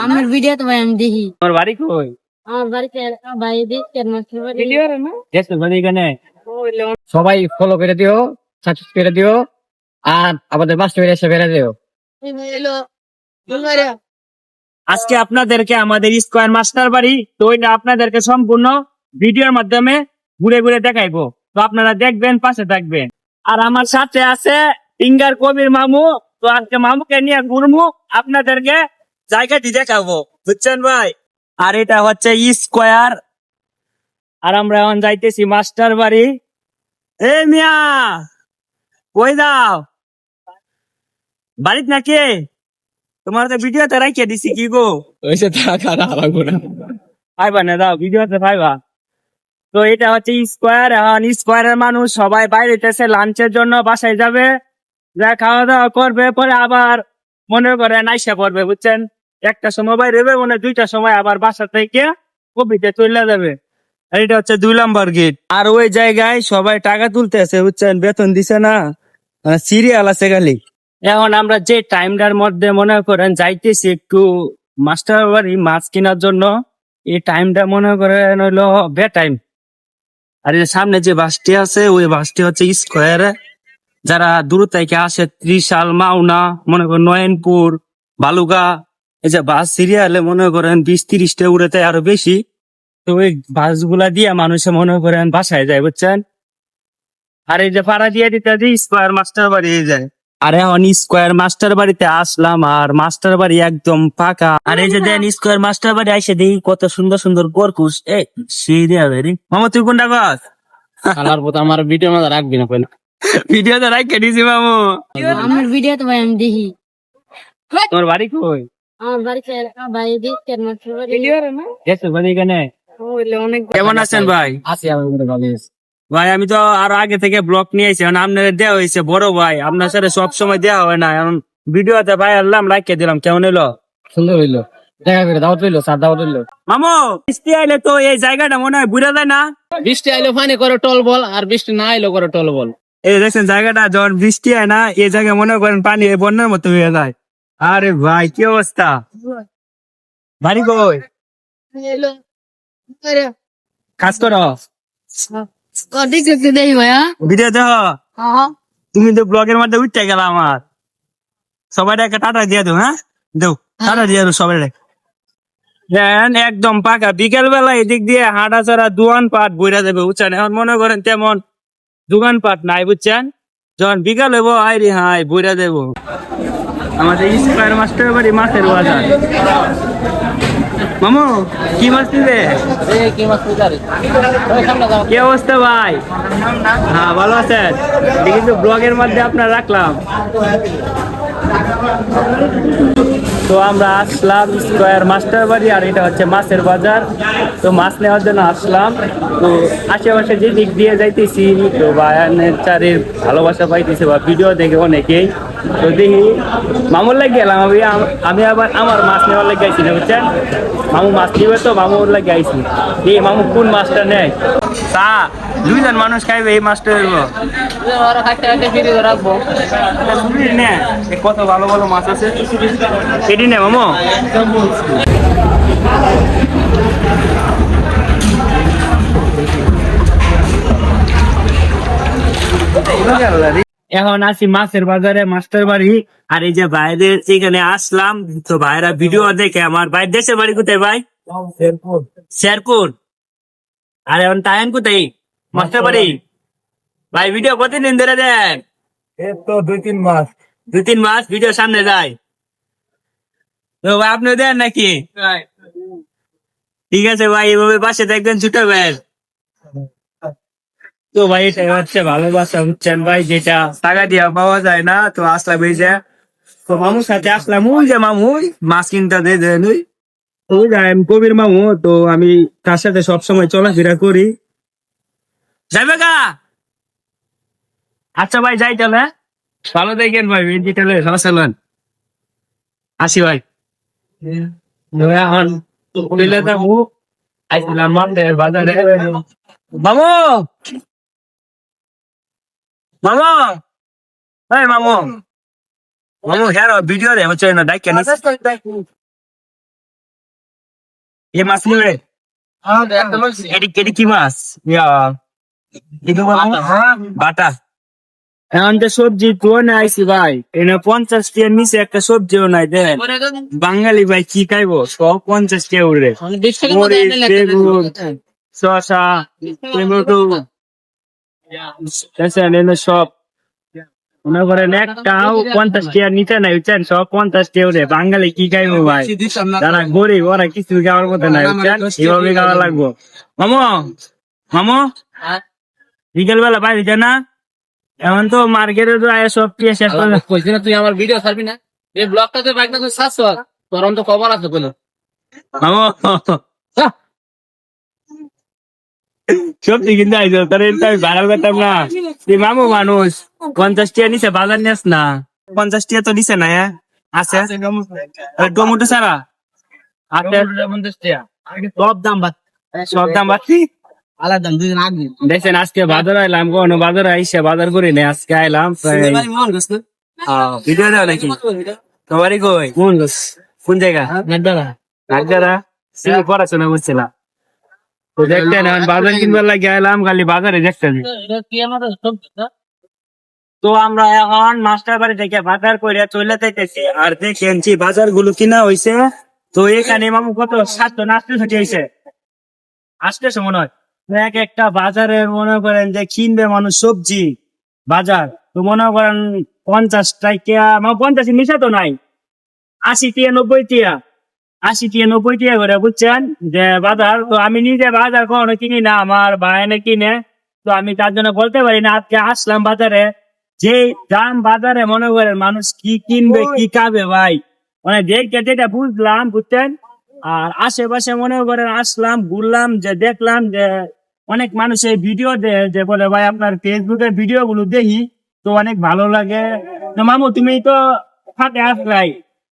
আমার ভিডিও তো ভাই আমি দেখি। তোমার বাড়ি কই? আমার বাড়িতে ভাই দেখছেন মাস্টার বাড়ি। দেশের বাড়ি এখানে। সবাই ফলো করে দিও, সাবস্ক্রাইব করে দিও, আর আমাদের মাস্টার এসে বেড়ে দিও। হলো বুলগারিয়া। আজকে আপনাদেরকে আমাদের স্কয়ার মাস্টার বাড়ি তো ওইটা আপনাদেরকে সম্পূর্ণ ভিডিওর মাধ্যমে ঘুরে ঘুরে দেখাইবো। তো আপনারা দেখবেন, পাশে থাকবেন। আর আমার সাথে আছে সিঙ্গার কবির মামু। তো আজকে মামুকে নিয়ে ঘুরবো, আপনাদেরকে জায়গাটি দেখাবো, বুঝছেন ভাই? আর এটা হচ্ছে স্কয়ার, আর আমরা এখন যাইতেছি মাস্টার বাড়ি। এ মিয়া, কই দাও বাড়িত নাকি? তোমার তো ভিডিওতে রাখিয়ে দিছি কি গো? ওইসে টাকা লাগবো না। পাইবা না, দাও ভিডিওতে পাইবা। তো এটা হচ্ছে স্কয়ার। এখন স্কয়ারের মানুষ সবাই বাইরে যেতেছে লাঞ্চের জন্য, বাসায় যাবে, যা খাওয়া দাওয়া করবে, পরে আবার মনে করে নাইসা করবে, বুঝছেন? একটা সময় বাইরে হবে, মনে 2টার সময় আবার বাসা থেকে কবিতে চলে যাবে। আর এটা হচ্ছে 2 নম্বর গেট। আর ওই জায়গায় সবাই টাকা তুলতেছে, বুঝছেন? বেতন দিছে না, সিরিয়াল আছে খালি। এখন আমরা যে টাইমটার মধ্যে মনে করেন যাইতেছি একটু মাস্টার বাড়ি মাছ কেনার জন্য, এই টাইমটা মনে করেন হইলো বে টাইম। আর এই সামনে যে বাসটি আছে, ওই বাসটি হচ্ছে স্কয়ারে। যারা দূর থেকে আসে, ত্রিশাল, মাওনা, মনে করেন নয়নপুর, বালুগা, এই যে বাস সিরিয়ালে মনে করেন 20-30টা উড়েতে আরো বেশি। তো ওই বাসগুলা দিয়ে মানুষে মনে করেন বাসায় যায়, বুঝছেন? আর এই যে ভাড়া দিয়ে দিতে যে স্কয়ার মাস্টার বাড়ি যায়। আর এখন স্কয়ার মাস্টার বাড়িতে আসলাম, আর মাস্টার বাড়ি একদম ফাঁকা। আর এই যে দেন স্কয়ার মাস্টার বাড়ি আইসে দেখি কত সুন্দর সুন্দর গরকুশ। এ সেই দেয়া রে মামা, তুই কোনটা গাছ? আলার পথে আমার ভিডিও মাঝে রাখবি না পয়লা। ভিডিওতে রাখে দিছি মামু। আমার ভিডিও তো ভাই আমি দেখি। তোমার বাড়ি কই? আমার বাড়িতে ভাই দেখছেন মাস্টার বাড়ি। দেশের বাড়ি এখানে। হইলো অনেক কেমন আছেন ভাই? আছি আমি ভালো আছি। ভাই আমি তো আরো আগে থেকে ব্লগ নিয়ে আইছি, আপনার দেওয়া হয়েছে বড় ভাই, আপনার সাথে সব সময় দেওয়া হয় না। এখন ভিডিওতে ভাই আনলাম, লাইক দিলাম, কেমন হলো? সুন্দর হইলো, দেখা করে দাওয়াত হইলো, স্যার দাওয়াত হইলো। মামু, বৃষ্টি আইলে তো এই জায়গাটা মনে হয় বুঝা যায় না। বৃষ্টি আইলো পানি করে টল বল, আর বৃষ্টি না আইলো করে টল বল। এই দেখছেন জায়গাটা, যখন বৃষ্টি হয় না, এই জায়গায় মনে করেন পানি এই বন্যার মতো হয়ে যায়। আরে ভাই কি অবস্থা! বাড়ি কই? হইলো বুলগারিয়া। কাজ করো, দেখতে দেখি ভাইয়া। ভিডিও দেখো। হ্যাঁ তুমি তো ব্লগের মধ্যে উঠতে গেল আমার। সবাই একটা টাটা দিয়ে দাও, হ্যাঁ দেও, টাটা দিয়ে দাও সবাই। দেন একদম পাকা, বিকেল বেলা এদিক দিয়ে হাঁটা চড়া দোকান পাট বইরা যাবে, বুঝছেন? এখন মনে করেন তেমন দোকান পাট নাই, বুঝছেন? যখন বিকাল হবো আইরি হাই বইরা দেবো। আমাদের স্কয়ার মাস্টার বাড়ি মাছের বাজার। মামু, কি মাছ নিবে? কি অবস্থা ভাই? হ্যাঁ ভালো আছেন? এটা কিন্তু ব্লগের মধ্যে আপনার রাখলাম। তো আমরা আসলাম স্কয়ার মাস্টার বাড়ি, আর এটা হচ্ছে মাছের বাজার। তো মাছ নেওয়ার জন্য আসলাম। তো আশেপাশে যে দিক দিয়ে যাইতেছি, তো বায়ানের চারের ভালোবাসা পাইতেছে বা ভিডিও দেখে অনেকেই। তো দেখি মামুর লাগে গেলাম, আমি আবার আমার মাছ নেওয়ার লাগে আইছি না, বুঝছেন? মামু মাছ নিবে, তো মামুর লাগে আইছি। এই মামু কোন মাছটা নেয় তা 2জন মানুষ খাইবে এই মাছটা হইবো। রাখবো। কত ভালো ভালো মাছ আছে, এটি নে মামু। এখন আছি মাছের বাজারে মাস্টার বাড়ি। আর এই যে ভাইদের এখানে আসলাম, তো ভাইরা ভিডিও দেখে, আমার ভাই দেশের বাড়ি কোথায় ভাই? শেরপুর। আর এখন টাইম কোথায়? মাস্টার বাড়ি। ভাই ভিডিও কতদিন ধরে দেন? তো 2-3 মাস। 2-3 মাস ভিডিও সামনে যায়। তো ভাই আপনি দেন নাকি? ঠিক আছে ভাই, এভাবে পাশে দেখবেন ছোট ভাই। তো ভাই এটা হচ্ছে ভালোবাসা, বুঝছেন ভাই, যেটা টাকা দিয়া পাওয়া যায় না। তো আসলাম এই যে, তো মামুর সাথে আসলাম, ওই যে মামু মাছ কিনতে দেন ওই। তো ওই যে আমি কবির মামু, তো আমি তার সাথে সবসময় চলাফেরা করি। যাইবে গা? আচ্ছা ভাই যাই তাহলে, ভালো দেখেন ভাই, ডিজিটালে চলেন। আসি ভাই। এখন আইছিলাম মাঠের বাজারে। মামু, মামু, এই মামু, মামু হ্যাঁ ভিডিও রে হচ্ছে না, ডাইক কেন? এ মাছ নিবে এটি কি মাছ বাটা এখন তো সবজি তো নাইছি ভাই এনে 50 টাকার নিচে একটা সবজিও নাই দেন বাঙালি ভাই কি খাইবো সব 50 টাকা উড়ে মরিচ বেগুন শসা টমেটো সব মনে করেন একটাও 50 টাকার নিচে নাই বুঝছেন সব 50 টাকা উড়ে বাঙালি কি খাইবো ভাই যারা গরিব ওরা কিছু খাওয়ার মতো নাই বুঝছেন এভাবে খাওয়া লাগবো মামু মামু বিকেল বেলা বাইরে যা না এখন তো মার্কেটে তো আয় সব কি শেষ করে কইছি না তুই আমার ভিডিও ছাড়বি না এই ব্লগটাতে বাইক না তুই সাতশো তোর তো খবর আছে বলো মামু সবজি কিনতে আইসো তোর এটা আমি ভাড়া করতাম না তুই মামু মানুষ 50 টাকা নিচে বাজার নিস না 50 টাকা তো নিচে না আছে টমেটো ছাড়া আছে সব দাম বাদ সব দাম বাড়ছি আলাদা দাম দুদিন আগে দেখছেন আজকে বাজার আইলাম কোনো বাজার আইসে বাজার করি না আজকে আইলাম ভিডিও দাও নাকি তোমারই কই কোন জায়গা নাগদারা তুমি পড়াশোনা করছিলাম তো দেখতেন এখন বাজার কিনবার লাগে আইলাম খালি বাজারে দেখতেন তো আমরা এখন মাস্টার বাড়ি থেকে বাজার করে চলে যাইতেছি আর দেখেনছি বাজার গুলো কিনা হয়েছে তো এখানে মামু কত 700 না 800 হয়েছে 800 মনে হয় এক একটা বাজারে মনে করেন যে কিনবে মানুষ সবজি বাজার তো মনে করেন 50 টাকা মানে 50 নিচে তো নাই 80 টাকা 90 টাকা 80 টাকা 90 টাকা করে বুঝছেন যে বাজার তো আমি নিজে বাজার কখনো কিনি না আমার ভাই এনে কিনে তো আমি তার জন্য বলতে পারি না আজকে আসলাম বাজারে যে দাম বাজারে মনে করেন মানুষ কি কিনবে কি খাবে ভাই মানে দেখতে যেটা বুঝলাম বুঝছেন আর আশেপাশে মনে করেন আসলাম ঘুরলাম যে দেখলাম যে অনেক মানুষ এই ভিডিও দেয় যে বলে ভাই আপনার ফেসবুকের ভিডিও গুলো দেখি তো অনেক ভালো লাগে তো মামু তুমি তো ফাঁকে আসলাই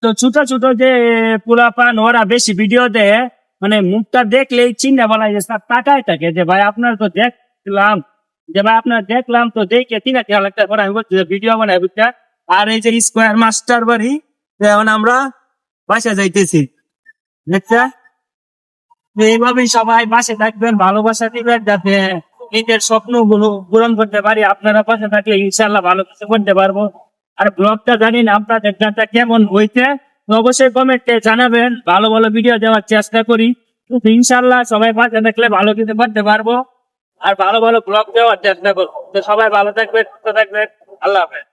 তো ছোট ছোট যে পোলাপান ওরা বেশি ভিডিও দেয় মানে মুখটা দেখলেই চিন্তা বলা যায় তাকায় থাকে যে ভাই আপনার তো দেখলাম যে ভাই আপনার দেখলাম তো দেখে 3-4 লাখ টাকা করে আমি বলছি ভিডিও বানাই বুঝতে আর এই যে স্কোয়ার মাস্টার বাড়ি এখন আমরা বাসা যাইতেছি দেখছেন এইভাবেই সবাই পাশে থাকবেন ভালোবাসা দিবেন যাতে নিজের স্বপ্নগুলো পূরণ করতে পারি আপনারা পাশে থাকলে ইনশাল্লাহ ভালো কিছু করতে পারবো আর ব্লগটা জানি না আপনাদের গানটা কেমন হইতে তো অবশ্যই কমেন্টে জানাবেন ভালো ভালো ভিডিও দেওয়ার চেষ্টা করি ইনশাল্লাহ সবাই পাশে থাকলে ভালো কিছু করতে পারবো আর ভালো ভালো ব্লগ দেওয়ার চেষ্টা করবো তো সবাই ভালো থাকবেন সুস্থ থাকবেন আল্লাহ হাফেজ।